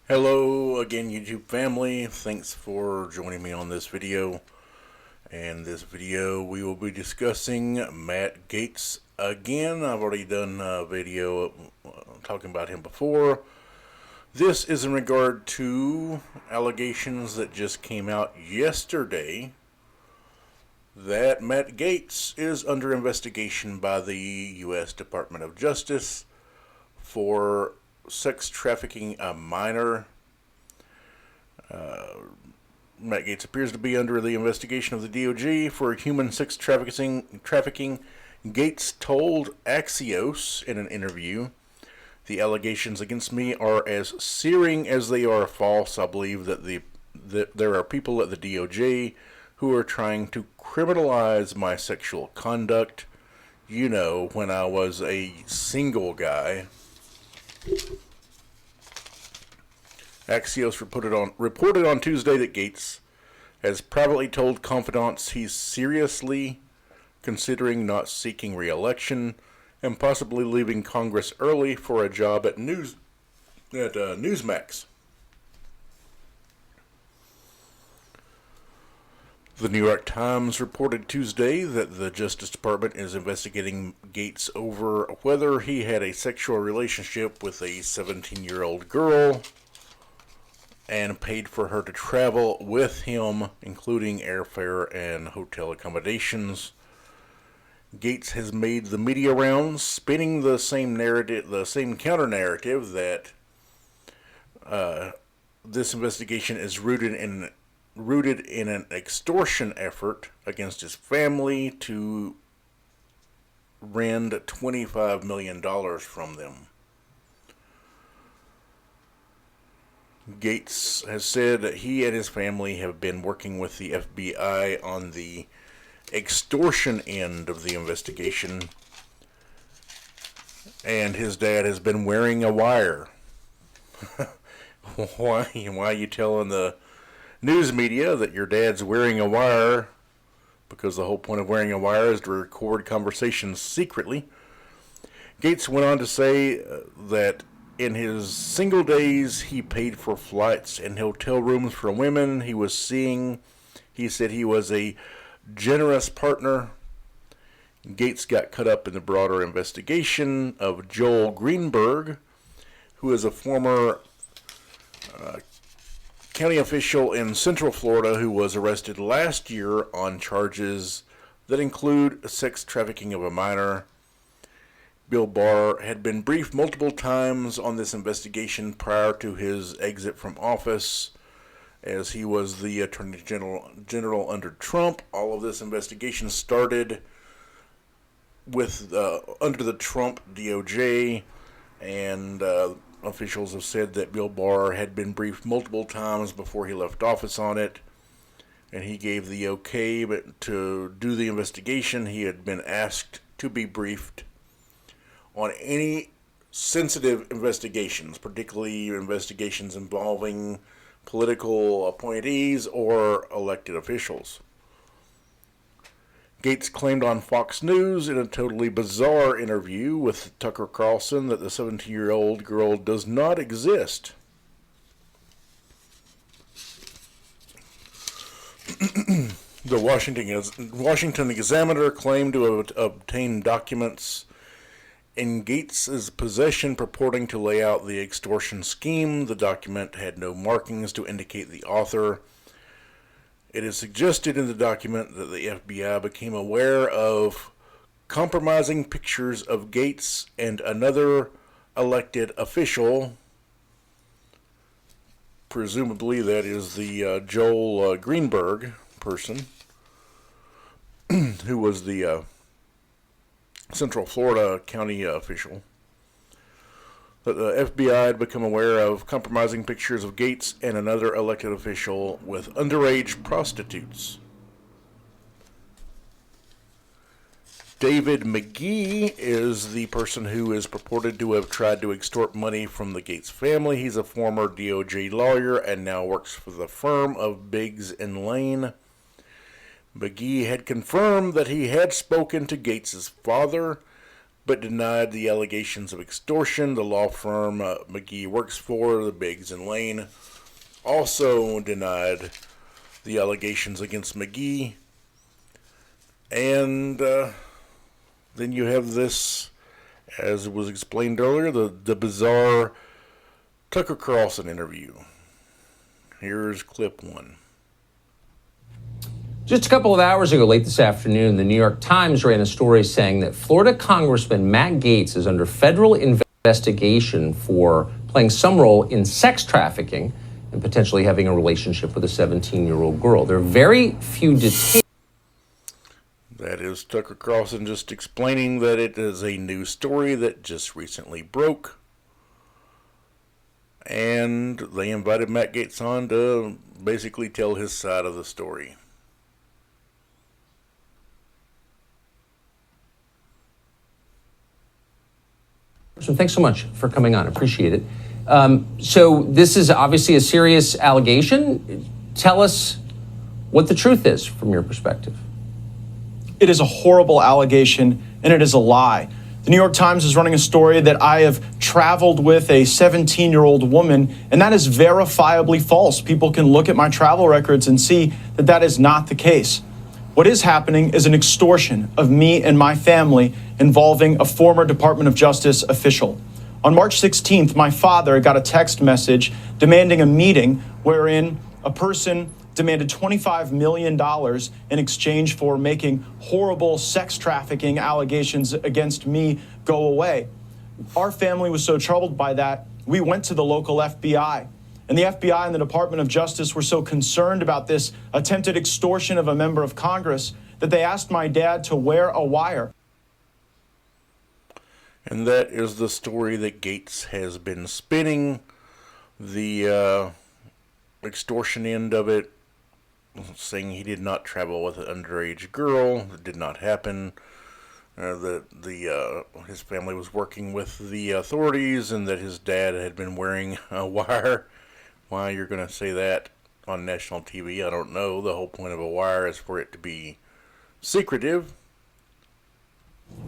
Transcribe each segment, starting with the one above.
Hello again, YouTube family. Thanks for joining me on this video. And this video we will be discussing Matt Gaetz again. I've already done a video talking about him before. This is in regard to allegations that just came out yesterday that Matt Gaetz is under investigation by the U.S. Department of Justice for sex trafficking a minor. Matt Gaetz appears to be under the investigation of the DOJ for human sex trafficking. Gaetz told Axios in an interview, "The allegations against me are as searing as they are false. I believe that there are people at the DOJ who are trying to criminalize my sexual conduct. You know, when I was a single guy." Axios reported on Tuesday that Gaetz has privately told confidants he's seriously considering not seeking re-election and possibly leaving Congress early for a job at Newsmax. The New York Times reported Tuesday that the Justice Department is investigating Gaetz over whether he had a sexual relationship with a 17-year-old girl and paid for her to travel with him, including airfare and hotel accommodations. Gaetz has made the media rounds, spinning the same counter-narrative that this investigation is rooted in an extortion effort against his family to rend $25 million from them. Gaetz has said that he and his family have been working with the FBI on the extortion end of the investigation, and his dad has been wearing a wire. Why are you telling the news media that your dad's wearing a wire? Because the whole point of wearing a wire is to record conversations secretly. Gaetz went on to say that in his single days he paid for flights and hotel rooms for women he was seeing. He said he was a generous partner. Gaetz got caught up in the broader investigation of Joel Greenberg, who is a former county official in Central Florida who was arrested last year on charges that include sex trafficking of a minor. Bill Barr had been briefed multiple times on this investigation prior to his exit from office, as he was the Attorney General under Trump. All of this investigation started with under the Trump DOJ, and officials have said that Bill Barr had been briefed multiple times before he left office on it, and he gave the okay to do the investigation. He had been asked to be briefed on any sensitive investigations, particularly investigations involving political appointees or elected officials. Gaetz claimed on Fox News in a totally bizarre interview with Tucker Carlson that the 17-year-old girl does not exist. The Washington Examiner claimed to have obtained documents in Gaetz's possession purporting to lay out the extortion scheme. The document had no markings to indicate the author. It is suggested in the document that the FBI became aware of compromising pictures of Gaetz and another elected official. Presumably that is the Joel Greenberg person, who was the Central Florida county official. That the FBI had become aware of compromising pictures of Gaetz and another elected official with underage prostitutes. David McGee is the person who is purported to have tried to extort money from the Gaetz family. He's a former DOJ lawyer and now works for the firm of Biggs and Lane. McGee had confirmed that he had spoken to Gaetz's father but denied the allegations of extortion. The law firm McGee works for, the Biggs and Lane, also denied the allegations against McGee. And then you have this, as was explained earlier, the bizarre Tucker Carlson interview. Here's clip one. Just a couple of hours ago, late this afternoon, the New York Times ran a story saying that Florida Congressman Matt Gaetz is under federal investigation for playing some role in sex trafficking and potentially having a relationship with a 17-year-old girl. There are very few details. That is Tucker Carlson just explaining that it is a new story that just recently broke. And they invited Matt Gaetz on to basically tell his side of the story. So thanks so much for coming on. Appreciate it. So this is obviously a serious allegation. Tell us what the truth is from your perspective. It is a horrible allegation, and it is a lie. The New York Times is running a story that I have traveled with a 17-year-old woman, and that is verifiably false. People can look at my travel records and see that that is not the case. What is happening is an extortion of me and my family involving a former Department of Justice official. On March 16th, my father got a text message demanding a meeting wherein a person demanded $25 million in exchange for making horrible sex trafficking allegations against me go away. Our family was so troubled by that, we went to the local FBI. And the FBI and the Department of Justice were so concerned about this attempted extortion of a member of Congress that they asked my dad to wear a wire. And that is the story that Gaetz has been spinning. The extortion end of it, saying he did not travel with an underage girl. It did not happen. His family was working with the authorities, and that his dad had been wearing a wire. Why you're going to say that on national TV, I don't know. The whole point of a wire is for it to be secretive.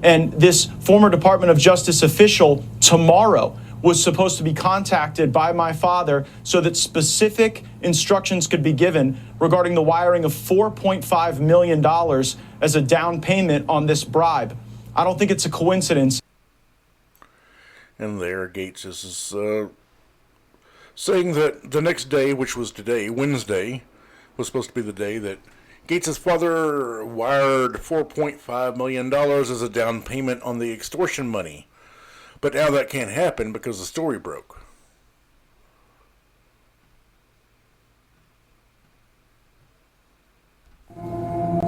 And this former Department of Justice official tomorrow was supposed to be contacted by my father so that specific instructions could be given regarding the wiring of $4.5 million as a down payment on this bribe. I don't think it's a coincidence. And there, Gaetz is saying that the next day, which was today, Wednesday, was supposed to be the day that Gaetz' father wired $4.5 million as a down payment on the extortion money. But now that can't happen because the story broke.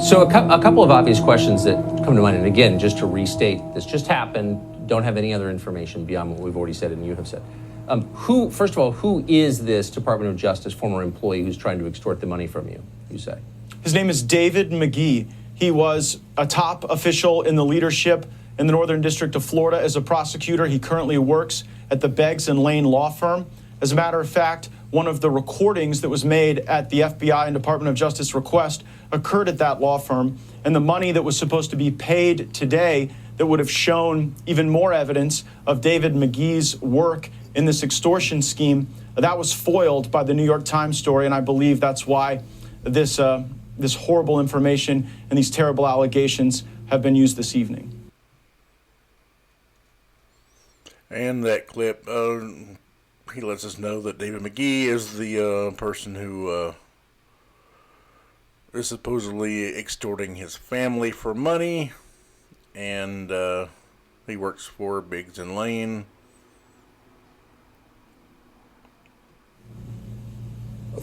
So a couple of obvious questions that come to mind. And again, just to restate, this just happened. Don't have any other information beyond what we've already said and you have said. First of all, who is this Department of Justice former employee who's trying to extort the money from you, you say? His name is David McGee. He was a top official in the leadership in the Northern District of Florida as a prosecutor. He currently works at the Biggs and Lane law firm. As a matter of fact, one of the recordings that was made at the FBI and Department of Justice request occurred at that law firm. And the money that was supposed to be paid today that would have shown even more evidence of David McGee's work in this extortion scheme, that was foiled by the New York Times story, and I believe that's why this horrible information and these terrible allegations have been used this evening. And that clip, he lets us know that David McGee is the person who is supposedly extorting his family for money, and he works for Biggs and Lane.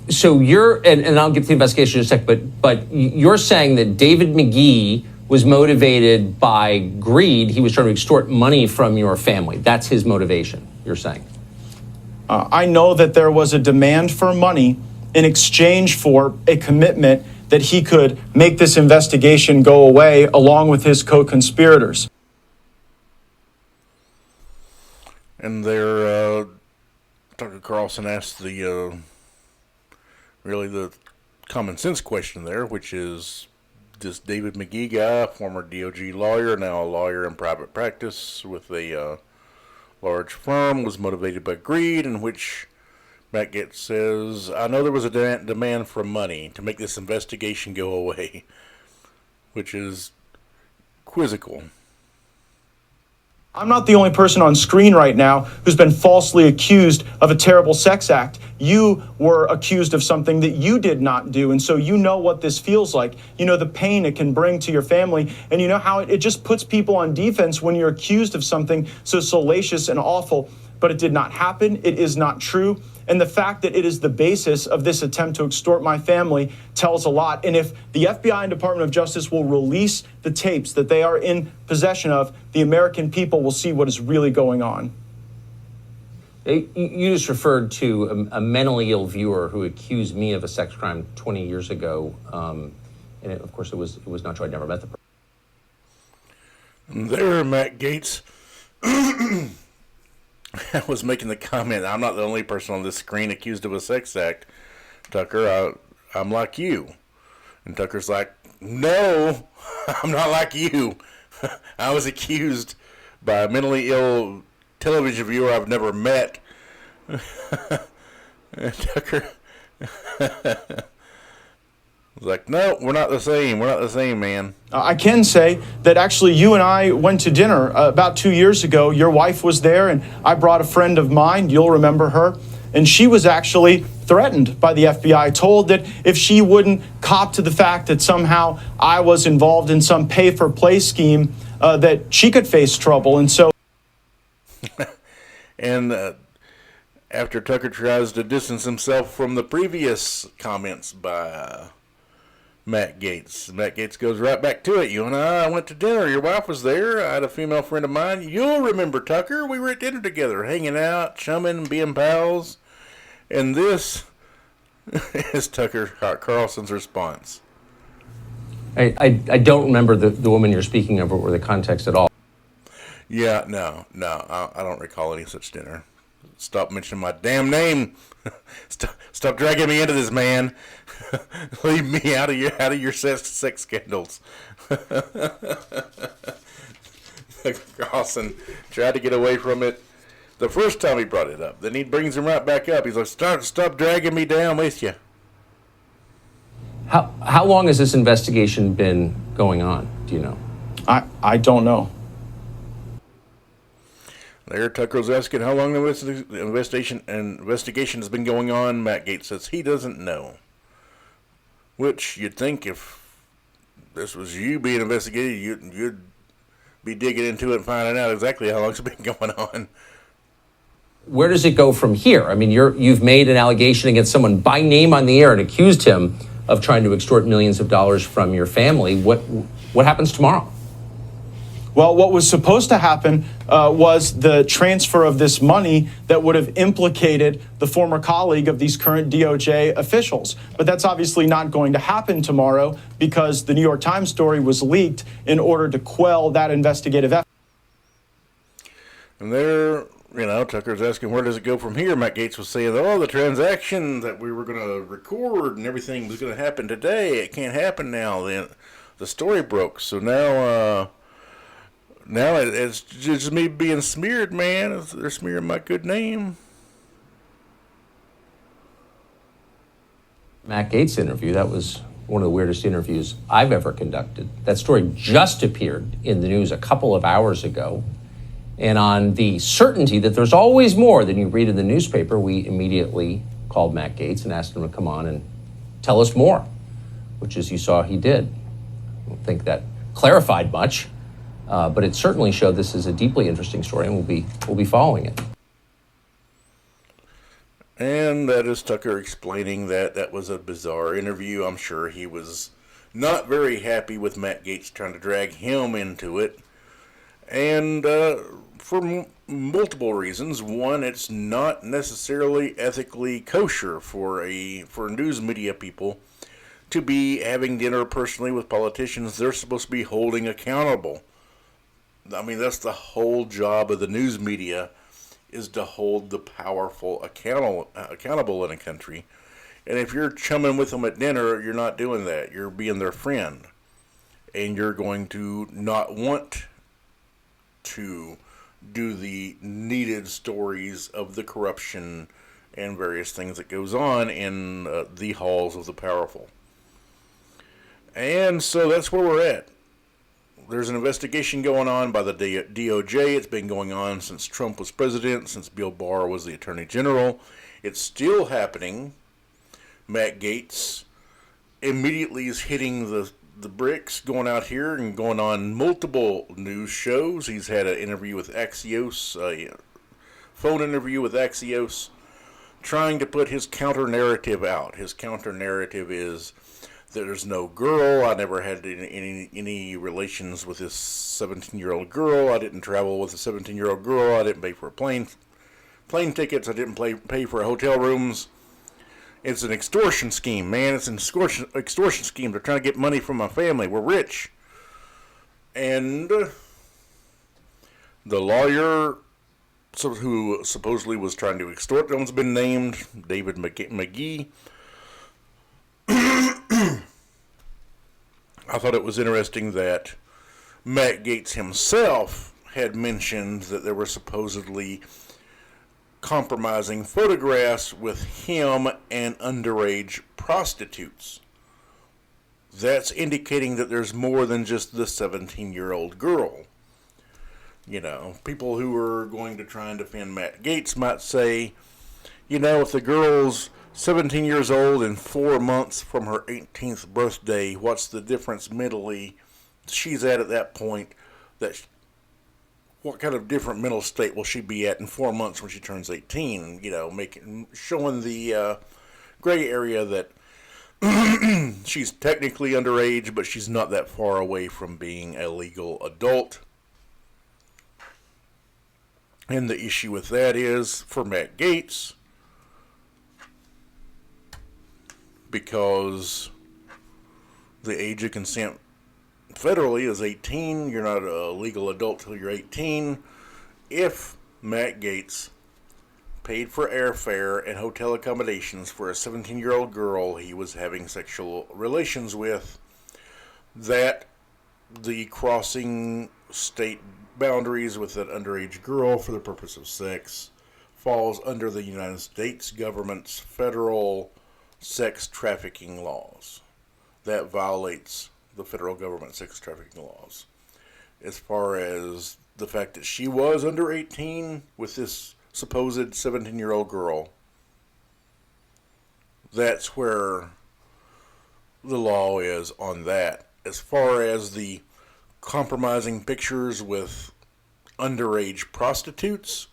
So and I'll get to the investigation in a sec, but you're saying that David McGee was motivated by greed. He was trying to extort money from your family. That's his motivation, you're saying? I know that there was a demand for money in exchange for a commitment that he could make this investigation go away along with his co-conspirators. And there, Tucker Carlson asked the common sense question there, which is, this David McGee guy, former DOJ lawyer, now a lawyer in private practice with a large firm, was motivated by greed, in which Matt Gaetz says, I know there was a demand for money to make this investigation go away, which is quizzical. I'm not the only person on screen right now who's been falsely accused of a terrible sex act. You were accused of something that you did not do, and so you know what this feels like. You know the pain it can bring to your family, and you know how it just puts people on defense when you're accused of something so salacious and awful. But it did not happen. It is not true. And the fact that it is the basis of this attempt to extort my family tells a lot. And if the FBI and Department of Justice will release the tapes that they are in possession of, the American people will see what is really going on. You just referred to a mentally ill viewer who accused me of a sex crime 20 years ago. Of course, it was not true. I'd never met the person. There, Matt Gaetz. I was making the comment, I'm not the only person on this screen accused of a sex act. Tucker, I'm like you. And Tucker's like, no, I'm not like you. I was accused by a mentally ill television viewer I've never met. And Tucker was like, no, we're not the same. We're not the same, man. I can say that actually you and I went to dinner about 2 years ago. Your wife was there, and I brought a friend of mine. You'll remember her. And she was actually threatened by the FBI, told that if she wouldn't cop to the fact that somehow I was involved in some pay-for-play scheme, that she could face trouble. And so... And after Tucker tries to distance himself from the previous comments by Matt Gaetz goes right back to it. You and I went to dinner. Your wife was there. I had a female friend of mine. You'll remember, Tucker. We were at dinner together, hanging out, chumming, being pals. And this is Tucker Carlson's response. I don't remember the woman you're speaking of or the context at all. Yeah, no, I don't recall any such dinner. Stop mentioning my damn name. Stop dragging me into this, man. Leave me out of your sex scandals. Carlson tried to get away from it the first time he brought it up. Then he brings him right back up. He's like, stop dragging me down with you. How long has this investigation been going on? Do you know? I don't know. There, Tucker's asking how long the investigation has been going on. Matt Gaetz says he doesn't know. Which you'd think if this was you being investigated, you'd be digging into it and finding out exactly how long it's been going on. Where does it go from here? I mean, you've made an allegation against someone by name on the air and accused him of trying to extort millions of dollars from your family. What happens tomorrow? Well, what was supposed to happen was the transfer of this money that would have implicated the former colleague of these current DOJ officials. But that's obviously not going to happen tomorrow because the New York Times story was leaked in order to quell that investigative effort. And there, Tucker's asking, where does it go from here? Matt Gaetz was saying, the transaction that we were going to record and everything was going to happen today. It can't happen now. The story broke. So now it's just me being smeared, man. They're smearing my good name. Matt Gaetz interview, that was one of the weirdest interviews I've ever conducted. That story just appeared in the news a couple of hours ago. And on the certainty that there's always more than you read in the newspaper, we immediately called Matt Gaetz and asked him to come on and tell us more, which, as you saw, he did. I don't think that clarified much. But it certainly showed this is a deeply interesting story, and we'll be following it. And that is Tucker explaining that was a bizarre interview. I'm sure he was not very happy with Matt Gaetz trying to drag him into it. And for multiple reasons. One, it's not necessarily ethically kosher for news media people to be having dinner personally with politicians they're supposed to be holding accountable. I mean, that's the whole job of the news media, is to hold the powerful accountable in a country. And if you're chumming with them at dinner, you're not doing that. You're being their friend. and you're going to not want to do the needed stories of the corruption and various things that goes on in the halls of the powerful. And so that's where we're at. There's an investigation going on by the DOJ. It's been going on since Trump was president, since Bill Barr was the Attorney General. It's still happening. Matt Gaetz immediately is hitting the bricks, going out here and going on multiple news shows. He's had an interview with Axios, a phone interview with Axios, trying to put his counter-narrative out. His counter-narrative is that there's no girl. I never had any relations with this 17-year-old girl. I didn't travel with a 17-year-old girl. I didn't pay for plane tickets. I didn't pay for hotel rooms. It's an extortion scheme, man. It's an extortion scheme. They're trying to get money from my family. We're rich. And the lawyer who supposedly was trying to extort them has been named, David McGee. I thought it was interesting that Matt Gaetz himself had mentioned that there were supposedly compromising photographs with him and underage prostitutes. That's indicating that there's more than just the 17-year-old girl. You know, people who are going to try and defend Matt Gaetz might say, you know, if the girl's 17 years old and 4 months from her 18th birthday, what's the difference mentally she's at that point? What kind of different mental state will she be at in 4 months when she turns 18? You know, showing the gray area that she's technically underage, but she's not that far away from being a legal adult. And the issue with that is, for Matt Gaetz, because the age of consent federally is 18, you're not a legal adult till you're 18. If Matt Gaetz paid for airfare and hotel accommodations for a 17-year-old girl he was having sexual relations with, that the crossing state boundaries with an underage girl for the purpose of sex falls under the United States government's federal sex trafficking laws. That violates the federal government sex trafficking laws. As far as the fact that she was under 18 with this supposed 17-year-old girl, that's where the law is on that. As far as the compromising pictures with underage prostitutes,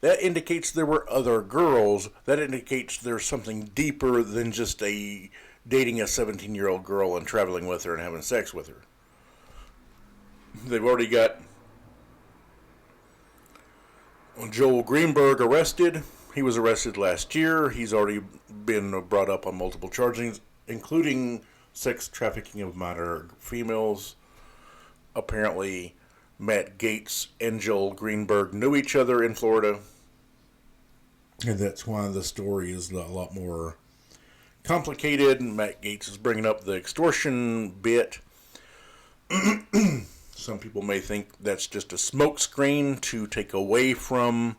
that indicates there were other girls. That indicates there's something deeper than just dating a 17-year-old girl and traveling with her and having sex with her. They've already got Joel Greenberg arrested. He was arrested last year. He's already been brought up on multiple charges, including sex trafficking of minor females. Apparently, Matt Gaetz and Joel Greenberg knew each other in Florida. And that's why the story is a lot more complicated. Matt Gaetz is bringing up the extortion bit. Some people may think that's just a smokescreen to take away from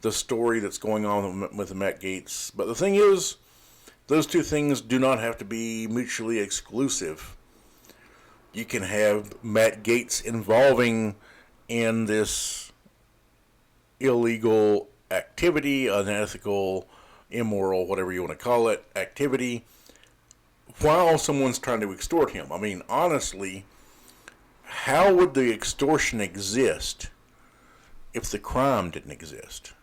the story that's going on with Matt Gaetz. But the thing is, those two things do not have to be mutually exclusive. You can have Matt Gaetz involving in this illegal activity, unethical, immoral, whatever you want to call it, activity, while someone's trying to extort him. I mean, honestly, how would the extortion exist if the crime didn't exist?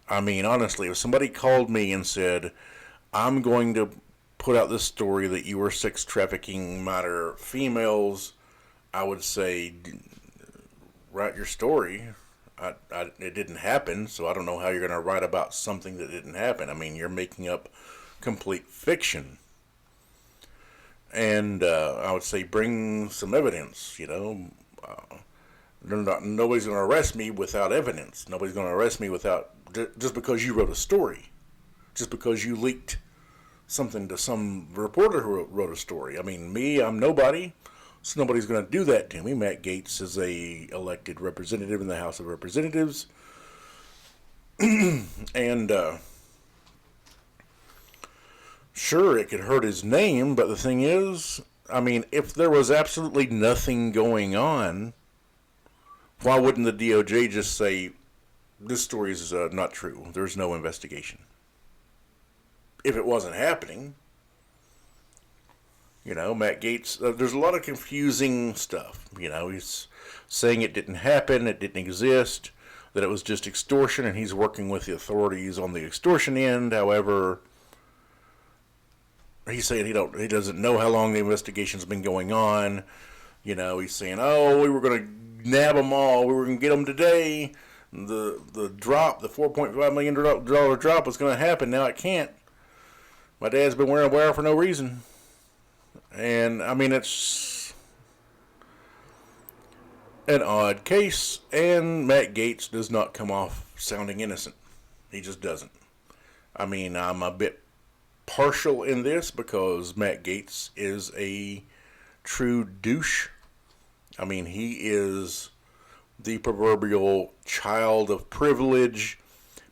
I mean, honestly, if somebody called me and said, I'm going to put out this story that you were sex trafficking minor females, I would say, write your story. It didn't happen, so I don't know how you're going to write about something that didn't happen. I mean, you're making up complete fiction. And I would say bring some evidence, you know. Nobody's going to arrest me without evidence. Nobody's going to arrest me without, just because you wrote a story. Just because you leaked something to some reporter who wrote a story. I mean, me, I'm nobody. So nobody's going to do that to me. Matt Gaetz is a elected representative in the House of Representatives. And sure, it could hurt his name, but the thing is, I mean, if there was absolutely nothing going on, why wouldn't the DOJ just say, this story is not true, there's no investigation? If it wasn't happening, Matt Gaetz, there's a lot of confusing stuff. He's saying it didn't happen, it didn't exist, that it was just extortion, and he's working with the authorities on the extortion end. However, he's saying he doesn't know how long the investigation's been going on. He's saying, oh, we were going to nab them all, we were going to get them today. The drop, the $4.5 million drop was going to happen. Now it can't. My dad's been wearing a wire for no reason. And, I mean, it's an odd case, and Matt Gaetz does not come off sounding innocent. He just doesn't. I mean, I'm a bit partial in this because Matt Gaetz is a true douche. I mean, he is the proverbial child of privilege,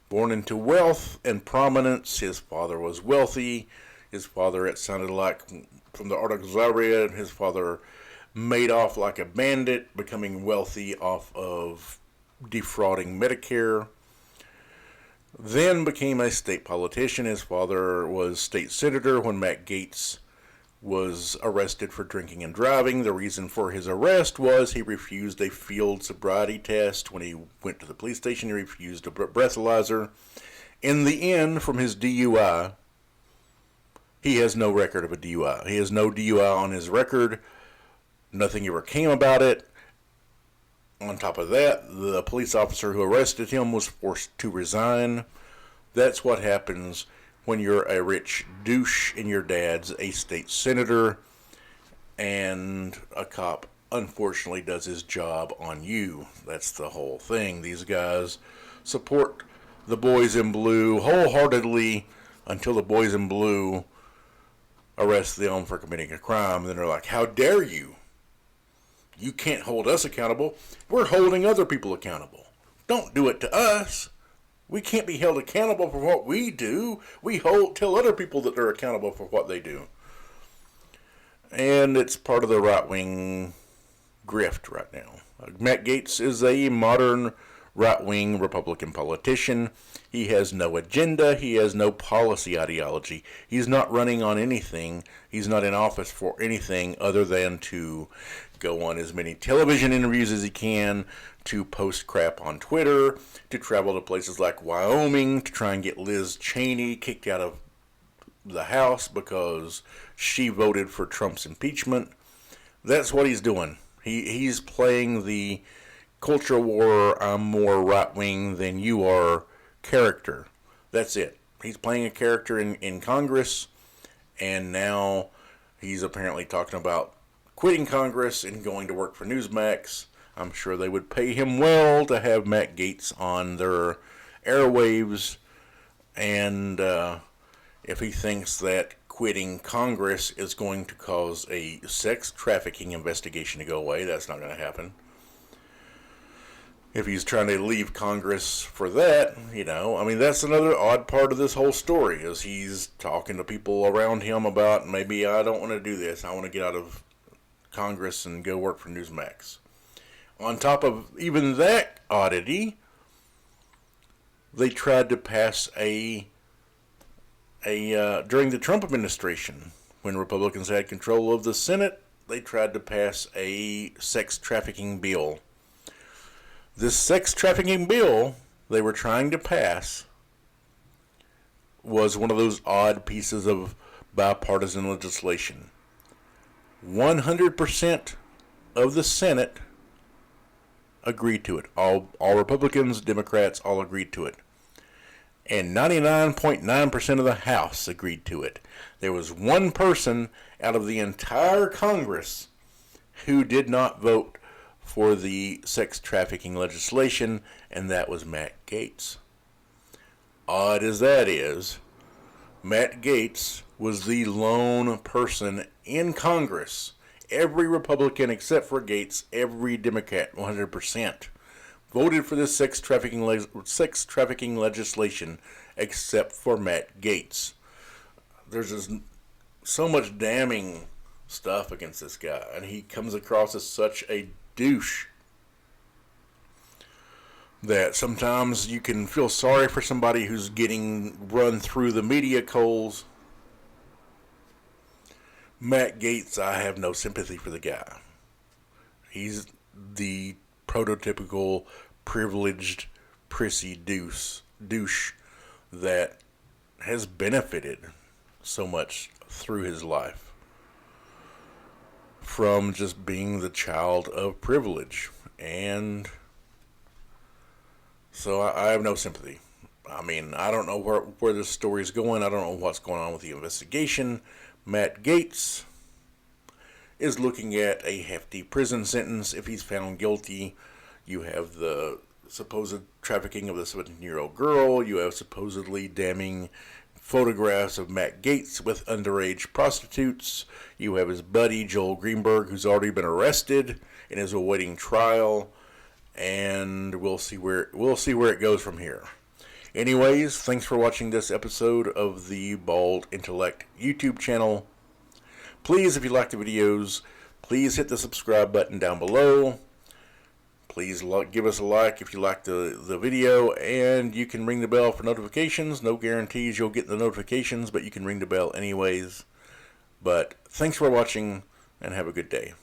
born into wealth and prominence. His father was wealthy. His father, it sounded like, from the articles I read, his father made off like a bandit, becoming wealthy off of defrauding Medicare. Then became a state politician. His father was state senator when Matt Gaetz was arrested for drinking and driving. The reason for his arrest was he refused a field sobriety test. When he went to the police station, he refused a breathalyzer. In the end, from his DUI, he has no record of a DUI. He has no DUI on his record. Nothing ever came about it. On top of that, the police officer who arrested him was forced to resign. That's what happens when you're a rich douche and your dad's a state senator and a cop unfortunately does his job on you. That's the whole thing. These guys support the boys in blue wholeheartedly until the boys in blue arrest them for committing a crime. And then they're like, how dare you? You can't hold us accountable. We're holding other people accountable. Don't do it to us. We can't be held accountable for what we do. We tell other people that they're accountable for what they do. And it's part of the right-wing grift right now. Matt Gaetz is a modern right-wing Republican politician. He has no agenda. He has no policy ideology. He's not running on anything. He's not in office for anything other than to go on as many television interviews as he can, to post crap on Twitter, to travel to places like Wyoming to try and get Liz Cheney kicked out of the House because she voted for Trump's impeachment. That's what he's doing. He's playing the culture war, I'm more right-wing than you are character. That's it. He's playing a character in Congress, and now he's apparently talking about quitting Congress and going to work for Newsmax. I'm sure they would pay him well to have Matt Gaetz on their airwaves, and if he thinks that quitting Congress is going to cause a sex trafficking investigation to go away, that's not going to happen. If he's trying to leave Congress for that, I mean, that's another odd part of this whole story, is he's talking to people around him about, maybe I don't want to do this, I want to get out of Congress and go work for Newsmax. On top of even that oddity, they tried to pass during the Trump administration, when Republicans had control of the Senate, they tried to pass a sex trafficking bill. This sex trafficking bill they were trying to pass was one of those odd pieces of bipartisan legislation. 100% of the Senate agreed to it. All Republicans, Democrats, all agreed to it. And 99.9% of the House agreed to it. There was one person out of the entire Congress who did not vote for the sex trafficking legislation, and that was Matt Gaetz. Odd as that is, Matt Gaetz was the lone person in Congress, every Republican except for Gaetz, every Democrat, 100%, voted for this sex trafficking legislation except for Matt Gaetz. There's just so much damning stuff against this guy, and he comes across as such a douche that sometimes you can feel sorry for somebody who's getting run through the media coals. Matt Gaetz, I have no sympathy for the guy. He's the prototypical privileged, prissy douche that has benefited so much through his life from just being the child of privilege. And so I have no sympathy. I mean, I don't know where this story is going. I don't know what's going on with the investigation. Matt Gaetz is looking at a hefty prison sentence if he's found guilty. You have the supposed trafficking of the 17-year-old girl. You have supposedly damning photographs of Matt Gaetz with underage prostitutes. You have his buddy Joel Greenberg, who's already been arrested and is awaiting trial. And we'll see where it goes from here. Anyways, thanks for watching this episode of the Bald Intellect YouTube channel. Please, if you like the videos, please hit the subscribe button down below. Please give us a like if you like the video, and you can ring the bell for notifications. No guarantees you'll get the notifications, but you can ring the bell anyways. But thanks for watching, and have a good day.